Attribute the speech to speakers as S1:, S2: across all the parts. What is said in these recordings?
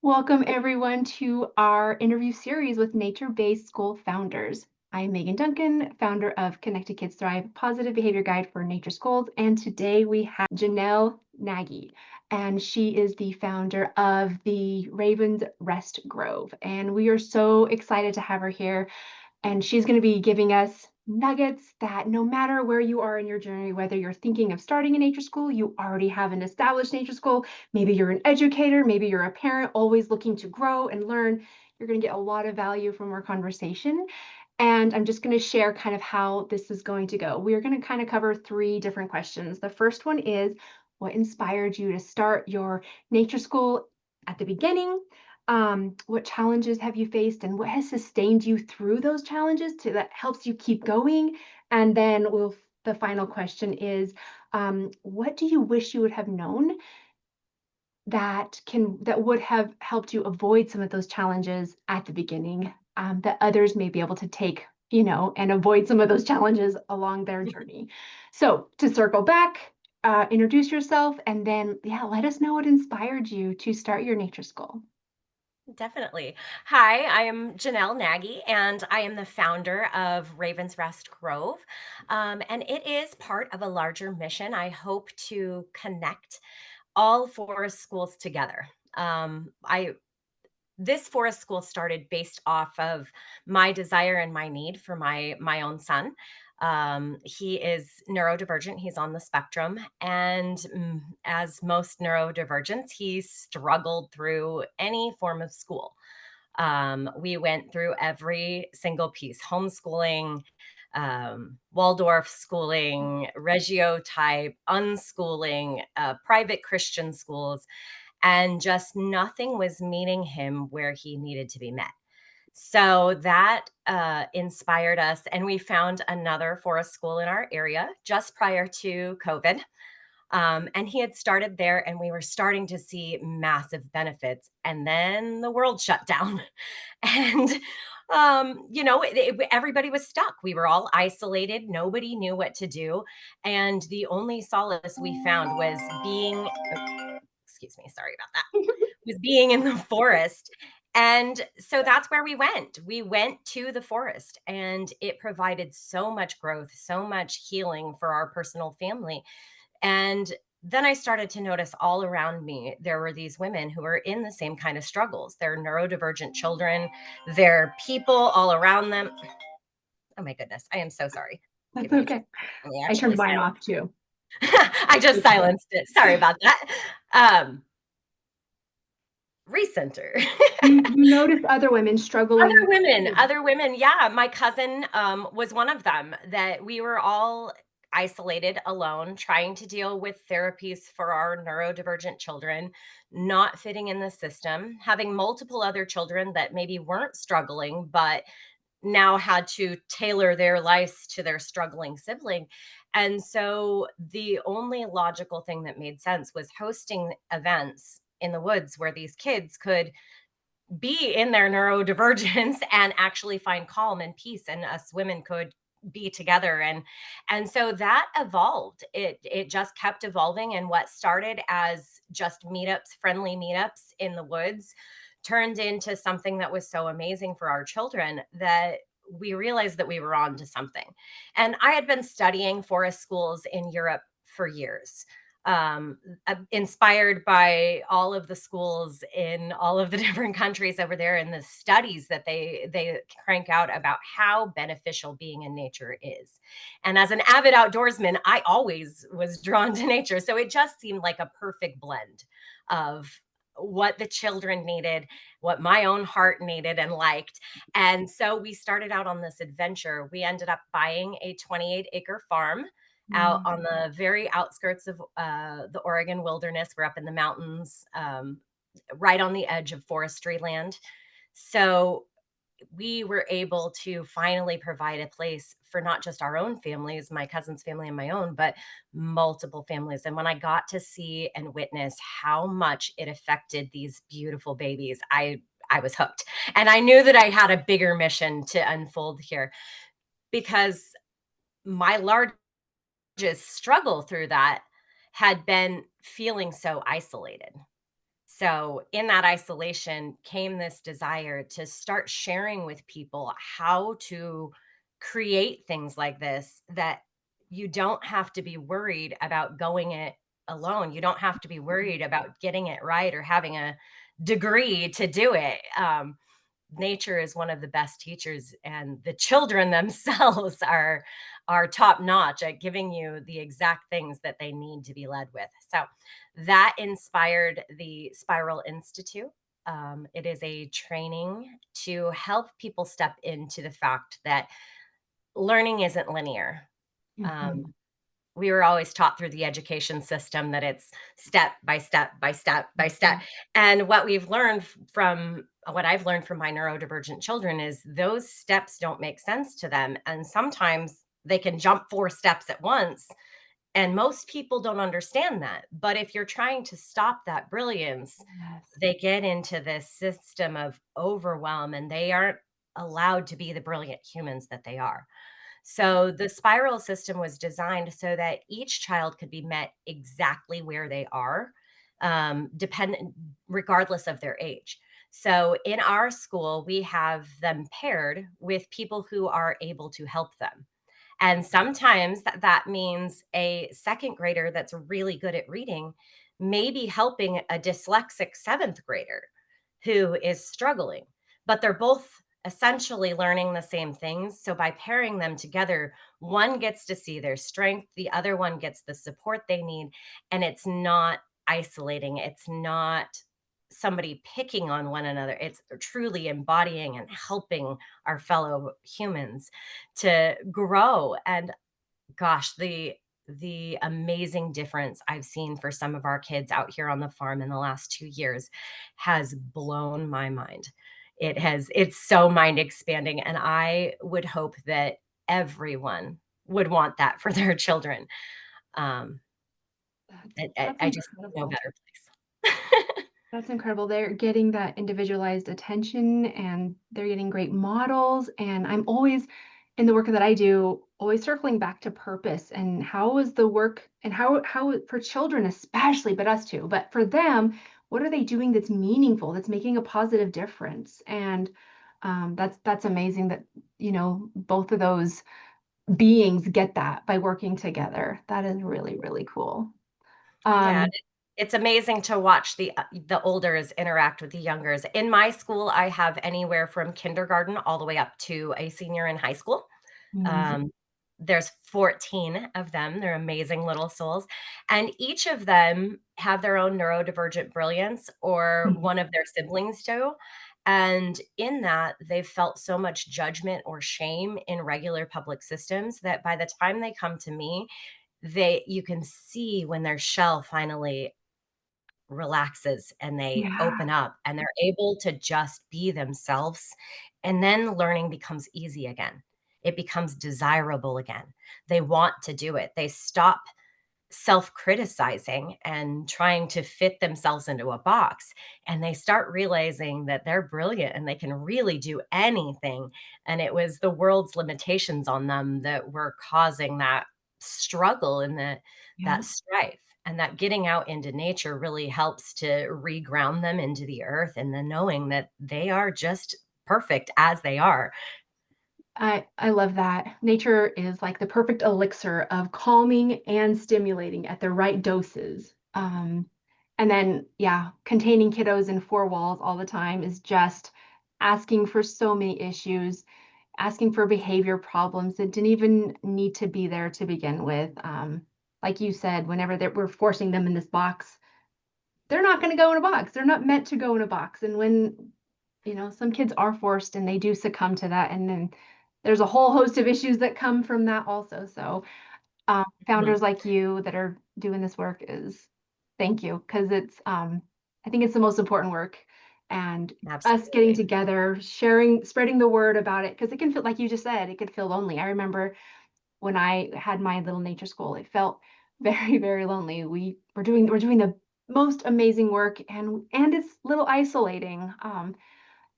S1: Welcome, everyone, to our interview series with nature-based school founders. I'm Megan Duncan, founder of Connected Kids Thrive, positive behavior guide for nature schools. And today we have Janel Nagy, and she is the founder of the Ravens Rest Grove. And we are so excited to have her here. And she's going to be giving us nuggets that no matter where you are in your journey, whether you're thinking of starting a nature school, you already have an established nature school, maybe you're an educator, maybe you're a parent always looking to grow and learn, you're going to get a lot of value from our conversation. And I'm just going to share kind of how this is going to go. We're going to kind of cover three different questions. The first one is, what inspired you to start your nature school at the beginning? What challenges have you faced, and what has sustained you through those challenges that helps you keep going? And then the final question is, what do you wish you would have known that would have helped you avoid some of those challenges at the beginning, that others may be able to take, and avoid some of those challenges along their journey. So to circle back, introduce yourself, and then, yeah, let us know what inspired you to start your nature school.
S2: Definitely. Hi, I am Janelle Nagy, and I am the founder of Ravens Rest Grove. And it is part of a larger mission. I hope to connect all forest schools together. I This forest school started based off of my desire and my need for my own son. He is neurodivergent. He's on the spectrum, and as most neurodivergents, he struggled through any form of school. We went through every single piece: homeschooling, Waldorf schooling, Reggio type, unschooling, private Christian schools, and just nothing was meeting him where he needed to be met. So that inspired us, and we found another forest school in our area just prior to COVID. And he had started there, and we were starting to see massive benefits. And then the world shut down. And, everybody was stuck. We were all isolated. Nobody knew what to do. And the only solace we found was excuse me, sorry about that, was being in the forest. And so that's where we went. We went to the forest, and it provided so much growth, so much healing for our personal family. And then I started to notice all around me, there were these women who were in the same kind of struggles. They're neurodivergent children, they're people all around them. Oh my goodness, I am so sorry.
S1: That's
S2: Give me
S1: okay.
S2: let me
S1: I
S2: actually
S1: turned mine
S2: silence.
S1: off too.
S2: I just
S1: It's okay.
S2: silenced it. Sorry about that. Um, Recenter.
S1: You notice other women struggling too.
S2: Other women, yeah, my cousin, was one of them, that we were all isolated, alone, trying to deal with therapies for our neurodivergent children, not fitting in the system, having multiple other children that maybe weren't struggling, but now had to tailor their lives to their struggling sibling. And so the only logical thing that made sense was hosting events in the woods where these kids could be in their neurodivergence and actually find calm and peace, and us women could be together. And so that evolved. It just kept evolving, and what started as just meetups, friendly meetups in the woods, turned into something that was so amazing for our children that we realized that we were on to something. And I had been studying forest schools in Europe for years, inspired by all of the schools in all of the different countries over there, and the studies that they crank out about how beneficial being in nature is. And as an avid outdoorsman, I always was drawn to nature, so it just seemed like a perfect blend of what the children needed, what my own heart needed and liked. And so we started out on this adventure. We ended up buying a 28-acre farm out
S1: Mm.
S2: on the very outskirts of the Oregon wilderness. We're up in the mountains, right on the edge of forestry land. So we were able to finally provide a place for not just our own families, my cousin's family and my own, but multiple families. And when I got to see and witness how much it affected these beautiful babies, I was hooked. And I knew that I had a bigger mission to unfold here, because my largest struggle through that had been feeling so isolated. So, in that isolation came this desire to start sharing with people how to create things like this, that you don't have to be worried about going it alone. You don't have to be worried about getting it right or having a degree to do it. Nature is one of the best teachers, and the children themselves are top notch at giving you the exact things that they need to be led with. So that inspired the Spiral Institute. It is a training to help people step into the fact that learning isn't linear.
S1: Mhm.
S2: um, we were always taught through the education system that it's step by step by step by step.
S1: Mhm.
S2: And what I've learned from my neurodivergent children is those steps don't make sense to them. And sometimes they can jump 4 steps at once. And most people don't understand that. But if you're trying to stop that brilliance,
S1: Yes.
S2: they get into this system of overwhelm and they aren't allowed to be the brilliant humans that they are. So the spiral system was designed so that each child could be met exactly where they are, dependent regardless of their age. So in our school, we have them paired with people who are able to help them. And sometimes that means a second grader that's really good at reading may be helping a dyslexic seventh grader who is struggling, but they're both essentially learning the same things. So by pairing them together, one gets to see their strength, the other one gets the support they need. And it's not isolating, it's not somebody picking on one another. It's truly embodying and helping our fellow humans to grow. And gosh, the amazing difference I've seen for some of our kids out here on the farm in the last 2 years has blown my mind. It's so mind expanding, and I would hope that everyone would want that for their children. Um,
S1: That's
S2: I just no
S1: incredible.
S2: better place.
S1: That's incredible. They're getting that individualized attention and they're getting great models. And I'm always, in the work that I do, always circling back to purpose and how is the work and how for children especially, but us too, but for them, what are they doing that's meaningful, that's making a positive difference? And that's amazing that both of those beings get that by working together. That is really, really cool.
S2: Yeah,
S1: Um,
S2: it's amazing to watch the olders interact with the youngers. In my school, I have anywhere from kindergarten all the way up to a senior in high school.
S1: mm,
S2: Um, there's 14 of them. They're amazing little souls, and each of them have their own neurodivergent brilliance, or
S1: mhm.
S2: one of their siblings do, and in that, they've felt so much judgment or shame in regular public systems that by the time they come to me, they you can see when their shell finally relaxes and they
S1: Yeah.
S2: open up and they're able to just be themselves, and then learning becomes easy again. It becomes desirable again. They want to do it. They stop self-criticizing and trying to fit themselves into a box, and they start realizing that they're brilliant and they can really do anything, and it was the world's limitations on them that were causing that struggle and that
S1: Yeah.
S2: strife. And that getting out into nature really helps to reground them into the earth, and then knowing that they are just perfect as they are.
S1: I love that. Nature is like the perfect elixir of calming and stimulating at the right doses. And then, yeah, containing kiddos in four walls all the time is just asking for so many issues, asking for behavior problems that didn't even need to be there to begin with. Like you said, whenever we're forcing them in this box, they're not going to go in a box. They're not meant to go in a box. And when some kids are forced and they do succumb to that. And then there's a whole host of issues that come from that also. So,
S2: Mhm.
S1: founders like you that are doing this work is thank you because I think it's the most important work. And us getting
S2: Absolutely.
S1: together, sharing, spreading the word about it because it can feel like you just said, it could feel lonely. I remember when I had my little nature school, it felt very, very lonely. We're doing the most amazing work and it's a little isolating.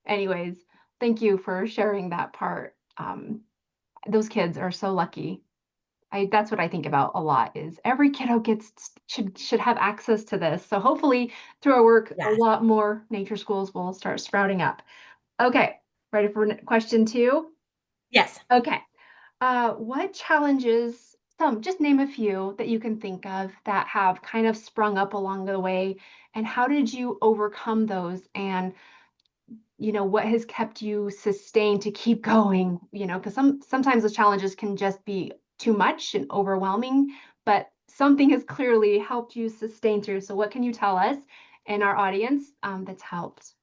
S1: Anyways, thank you for sharing that part. Those kids are so lucky. that's what I think about a lot is every kiddo should have access to this. So hopefully through our work, a
S2: Yes.
S1: lot more nature schools will start sprouting up. Okay, ready for question 2?
S2: Yes.
S1: Okay. What challenges, just name a few that you can think of that have kind of sprung up along the way, and how did you overcome those? And what has kept you sustained to keep going? Because sometimes the challenges can just be too much and overwhelming, but something has clearly helped you sustain through. So, what can you tell us and our audience that's helped?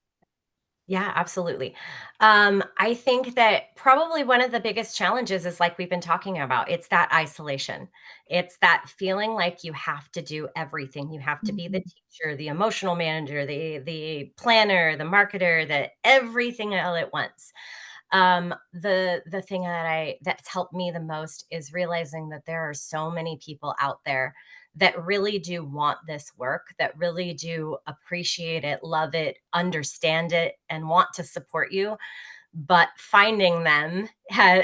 S2: Yeah, absolutely. I think that probably one of the biggest challenges is like we've been talking about. It's that isolation. It's that feeling like you have to do everything. You have to be the
S1: Mhm.
S2: teacher, the emotional manager, the planner, the marketer, the everything all at once. The thing that's helped me the most is realizing that there are so many people out there that really do want this work, that really do appreciate it, love it, understand it, and want to support you. But finding them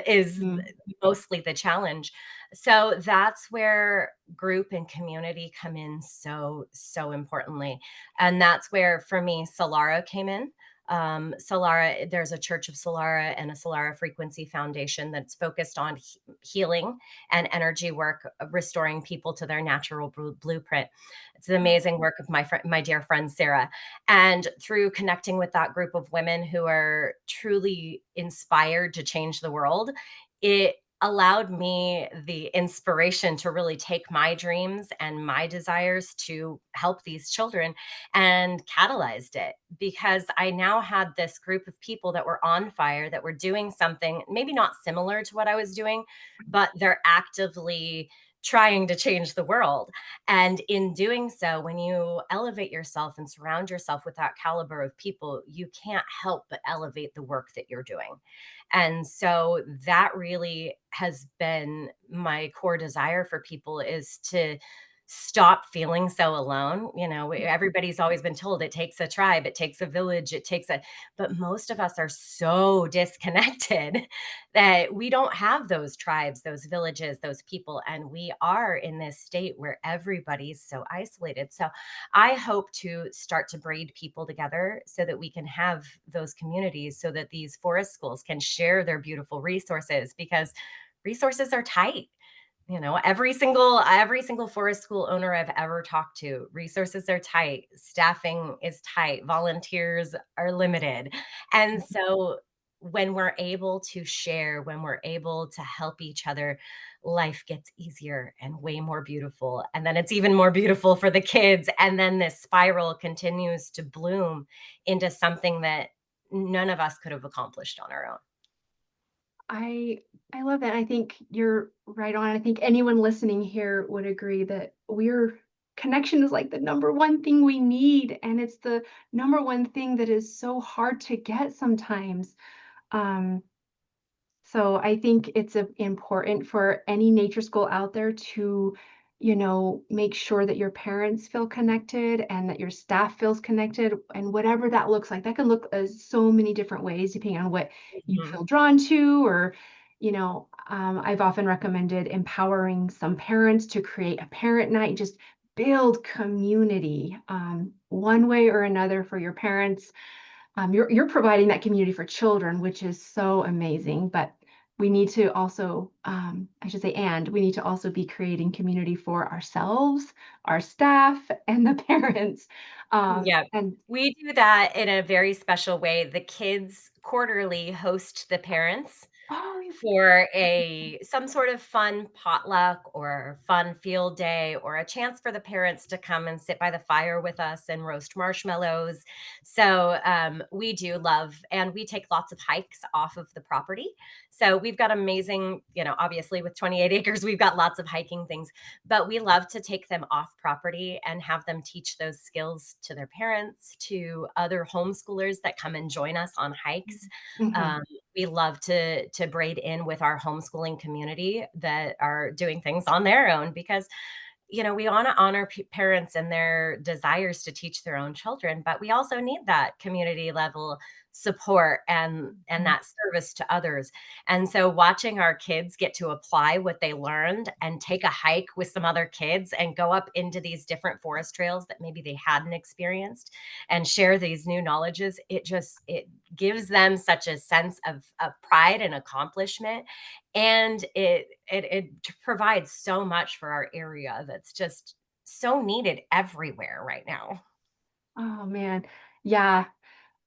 S2: is
S1: Mhm.
S2: mostly the challenge. So that's where group and community come in so, so importantly. And that's where, for me, Solara came in. Solara, there's a Church of Solara and a Solara Frequency Foundation that's focused on healing and energy work, restoring people to their natural blueprint. It's the
S1: Oh,
S2: amazing work of my dear friend Sarah. And through connecting with that group of women who are truly inspired to change the world, it allowed me the inspiration to really take my dreams and my desires to help these children and catalyzed it because I now had this group of people that were on fire, that were doing something maybe not similar to what I was doing, but they're actively trying to change the world. And in doing so, when you elevate yourself and surround yourself with that caliber of people, you can't help but elevate the work that you're doing. And so that really has been my core desire for people is to stop feeling so alone. Everybody's always been told it takes a tribe, it takes a village, but most of us are so disconnected that we don't have those tribes, those villages, those people. And we are in this state where everybody's so isolated. So I hope to start to braid people together so that we can have those communities so that these forest schools can share their beautiful resources because resources are tight. Every single forest school owner I've ever talked to, resources are tight, staffing is tight, volunteers are limited. And so when we're able to share, when we're able to help each other, life gets easier and way more beautiful. And then it's even more beautiful for the kids. And then this spiral continues to bloom into something that none of us could have accomplished on our own.
S1: I I love that. I think you're right on. I think anyone listening here would agree that we're connection is like the number one thing we need, and it's the number one thing that is so hard to get sometimes. Um, So I think it's important for any nature school out there to, make sure that your parents feel connected and that your staff feels connected, and whatever that looks like. That can look as so many different ways depending on what you
S2: Mhm.
S1: feel drawn to, or, I've often recommended empowering some parents to create a parent night, just build community one way or another for your parents. You're providing that community for children, which is so amazing. But we need to also, I should say, and we need to also be creating community for ourselves, our staff, and the parents.
S2: Yeah.
S1: And
S2: We do that in a very special way. The kids quarterly host the parents
S1: oh,
S2: for a some sort of fun potluck or fun field day or a chance for the parents to come and sit by the fire with us and roast marshmallows. So we do love, and we take lots of hikes off of the property. So we've got amazing, obviously with 28 acres, we've got lots of hiking things, but we love to take them off property and have them teach those skills to their parents, to other homeschoolers that come and join us on hikes.
S1: mhm.
S2: Um, we love to braid in with our homeschooling community that are doing things on their own because we want to honor parents and their desires to teach their own children, but we also need that community level support and
S1: Mhm.
S2: that service to others. And so watching our kids get to apply what they learned and take a hike with some other kids and go up into these different forest trails that maybe they hadn't experienced and share these new knowledges, it gives them such a sense of pride and accomplishment, and it provides so much for our area that's just so needed everywhere right now.
S1: Oh, man. Yeah,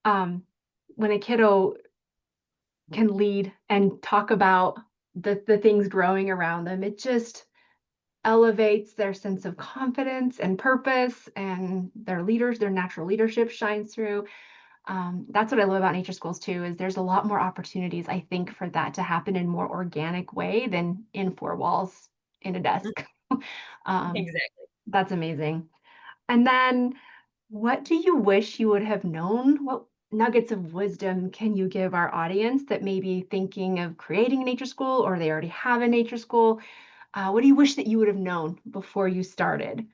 S1: um, when a kiddo can lead and talk about the things growing around them, it just elevates their sense of confidence and purpose, and their natural leadership shines through. That's what I love about nature schools too, is there's a lot more opportunities, I think, for that to happen in more organic way than in four walls in a
S2: Mm,
S1: desk. Um,
S2: exactly.
S1: that's amazing. And then what do you wish you would have known? What nuggets of wisdom can you give our audience that may be thinking of creating a nature school or they already have a nature school? What do you wish that you would have known before you started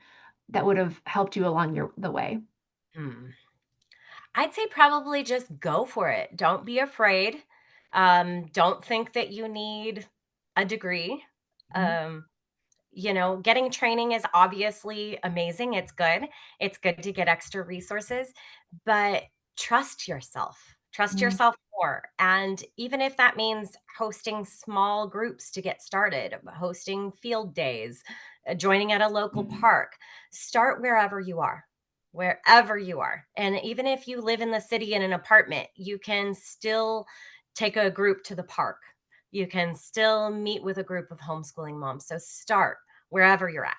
S1: that would have helped you along the way?
S2: Hmm. I'd say probably just go for it. Don't be afraid. Don't think that you need a degree.
S1: Mhm.
S2: Um, Getting training is obviously amazing. It's good. It's good to get extra resources, but trust yourself. Trust
S1: Mm,
S2: yourself more. And even if that means hosting small groups to get started, hosting field days, joining at a local park, start wherever you are. Wherever you are. And even if you live in the city in an apartment, you can still take a group to the park. You can still meet with a group of homeschooling moms. So start wherever you're at.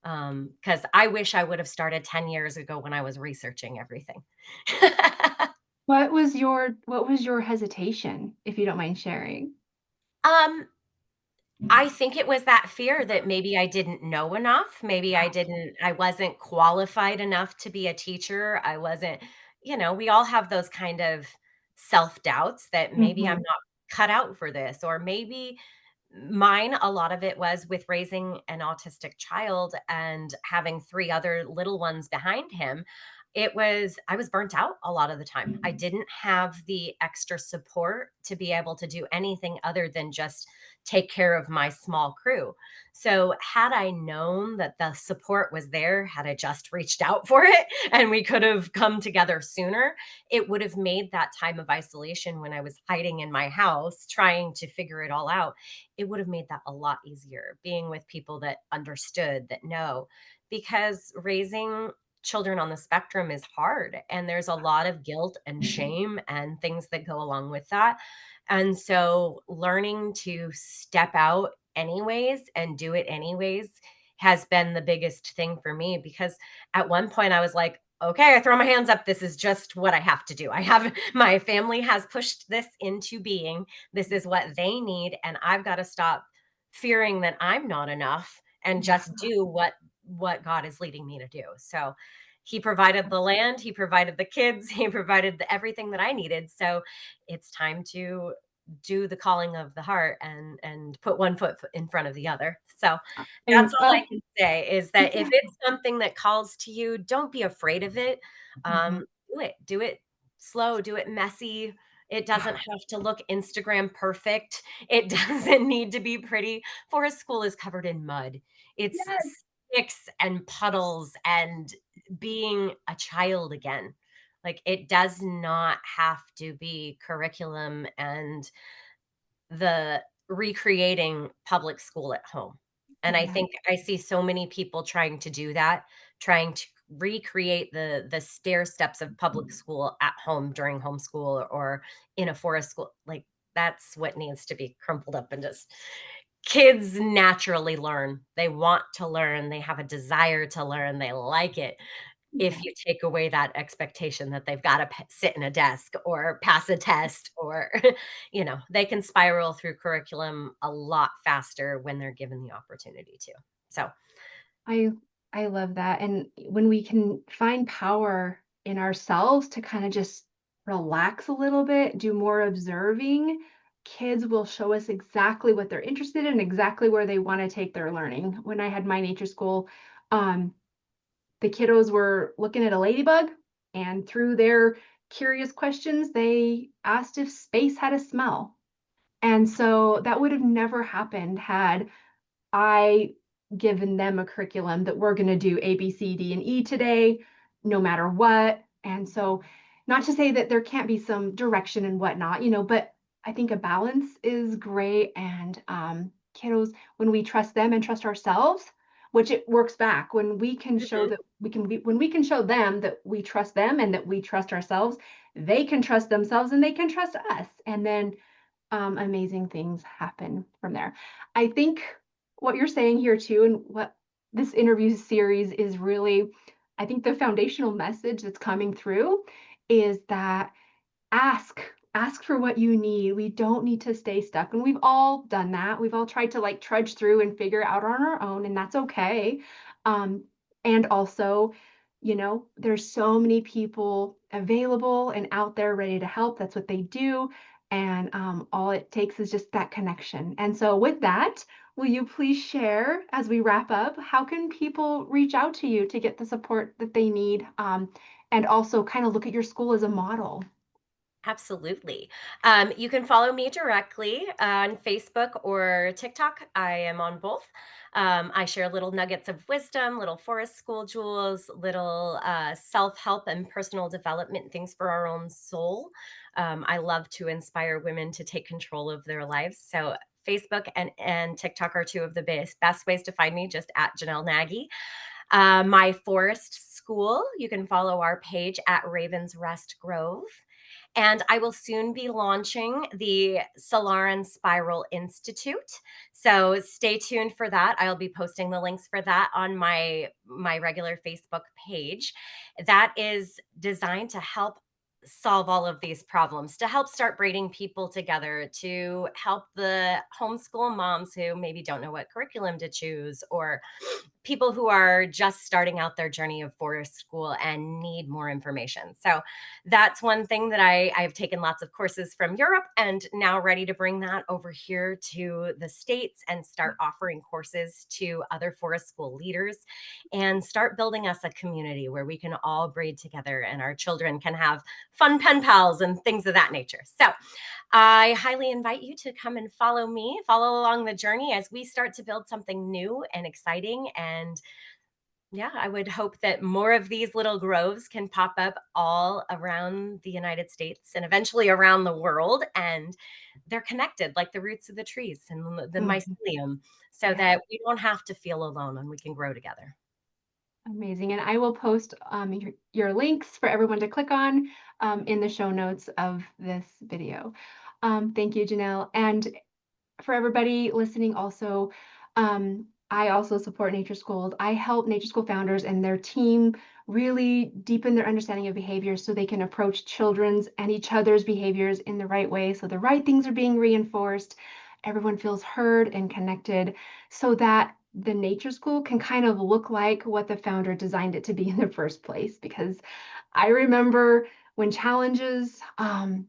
S2: Because I wish I would have started 10 years ago when I was researching everything.
S1: what was your hesitation, if you don't mind sharing?
S2: um, I think it was that fear that maybe I didn't know enough. Maybe
S1: Oh,
S2: I wasn't qualified enough to be a teacher. I wasn't, we all have those kind of self doubts that maybe I'm
S1: mhm.
S2: not cut out for this, or maybe mine, a lot of it was with raising an autistic child and having 3 other little ones behind him. I was burnt out a lot of the time. I didn't have the extra support to be able to do anything other than just take care of my small crew. So, had I known that the support was there, had I just reached out for it and we could have come together sooner, it would have made that time of isolation when I was hiding in my house trying to figure it all out, it would have made that a lot easier being with people that understood, that know, because raising children on the spectrum is hard and there's a lot of guilt and shame and things that go along with that. And so learning to step out anyways and do it anyways has been the biggest thing for me, because at one point I was like, okay, I throw my hands up. This is just what I have to do. My family has pushed this into being. This is what they need, and I've got to stop fearing that I'm not enough and
S1: Yeah.
S2: just do what God is leading me to do. So he provided the land, he provided the kids, he provided everything that I needed. So it's time to do the calling of the heart and put one foot in front of the other. So that's
S1: And
S2: all I can say, is that if
S1: exactly.
S2: it's something that calls to you, don't be afraid of it.
S1: Mhm.
S2: Do it slow, do it messy. It doesn't have to look Instagram perfect. It doesn't need to be pretty. Forest School is covered in mud. It's
S1: Yes.
S2: sticks and puddles and being a child again. Like, it does not have to be curriculum and the recreating public school at home. And I
S1: Yeah.
S2: think I see so many people trying to do that, trying to recreate the stair steps of public school at home during homeschool or in a forest school. Like, that's what needs to be crumpled up and just kids naturally learn. They want to learn, they have a desire to learn, they like it. If
S1: Yeah.
S2: you take away that expectation that they've gotta sit in a desk or pass a test, or, they can spiral through curriculum a lot faster when they're given the opportunity to. So,
S1: I I love that, and when we can find power in ourselves to kinda just relax a little bit, do more observing, kids will show us exactly what they're interested in, exactly where they want to take their learning. When I had my nature school, um, the kiddos were looking at a ladybug, and through their curious questions, they asked if space had a smell. And so that would have never happened had I given them a curriculum that we're going to do A, B, C, D, and E today, no matter what. And so, not to say that there can't be some direction and whatnot, but I think a balance is great. And kiddos, when we trust them and trust ourselves, which it works back when we can show
S2: Mhm.
S1: that when we can show them that we trust them and that we trust ourselves, they can trust themselves and they can trust us. And then amazing things happen from there. I think what you're saying here too, and what this interview series is really, I think the foundational message that's coming through is that ask for what you need. We don't need to stay stuck, and we've all done that. We've all tried to like trudge through and figure it out on our own, and that's okay. um, and also, there's so many people available and out there ready to help. That's what they do, and all it takes is just that connection. And so with that, will you please share, as we wrap up, how can people reach out to you to get the support that they need, and also kind of look at your school as a model?
S2: Absolutely. You can follow me directly on Facebook or TikTok. I am on both. I share little nuggets of wisdom, little forest school jewels, little self help and personal development things for our own soul. I love to inspire women to take control of their lives. So, Facebook and TikTok are two of the best ways to find me, just at Janelle Nagy. My forest school, you can follow our page at Ravens Rest Grove. And I will soon be launching the Solaran Spiral Institute. So stay tuned for that. I'll be posting the links for that on my regular Facebook page. That is designed to help solve all of these problems, to help start braiding people together, to help the homeschool moms who maybe don't know what curriculum to choose, or people who are just starting out their journey of forest school and need more information. So that's one thing that I've taken lots of courses from Europe and now ready to bring that over here to the States and start offering courses to other forest school leaders and start building us a community where we can all braid together and our children can have fun pen pals and things of that nature. So I highly invite you to come and follow me, follow along the journey as we start to build something new and exciting. And yeah, I would hope that more of these little groves can pop up all around the United States and eventually around the world. And they're connected like the roots of the trees and the
S1: Mhm.
S2: mycelium, so
S1: Yeah.
S2: that we don't have to feel alone and we can grow together.
S1: Amazing. And I will post your links for everyone to click on in the show notes of this video. Thank you, Janelle. And for everybody listening also, I also support nature schools. I help nature school founders and their team really deepen their understanding of behavior so they can approach children's and each other's behaviors in the right way, so the right things are being reinforced, everyone feels heard and connected, so that the nature school can kind of look like what the founder designed it to be in the first place. Because I remember when challenges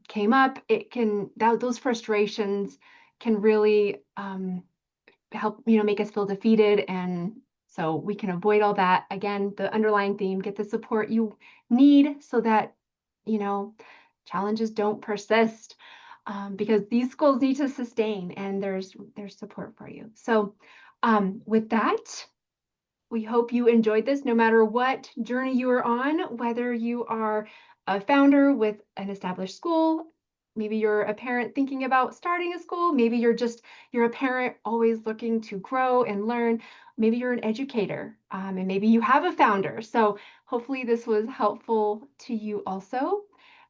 S1: came up, those frustrations can really help make us feel defeated, and so we can avoid all that. Again, the underlying theme: get the support you need so that you know challenges don't persist, because these schools need to sustain, and there's support for you. So with that, we hope you enjoyed this no matter what journey you are on, whether you are a founder with an established school, maybe you're a parent thinking about starting a school, maybe you're a parent always looking to grow and learn, maybe you're an educator, and maybe you have a founder. So hopefully this was helpful to you also.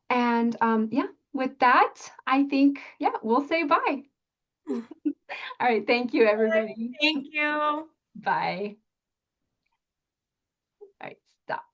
S1: And yeah, with that, I think, yeah, we'll say bye. All right, thank you, everybody.
S2: Thank you.
S1: Bye. All right, stop.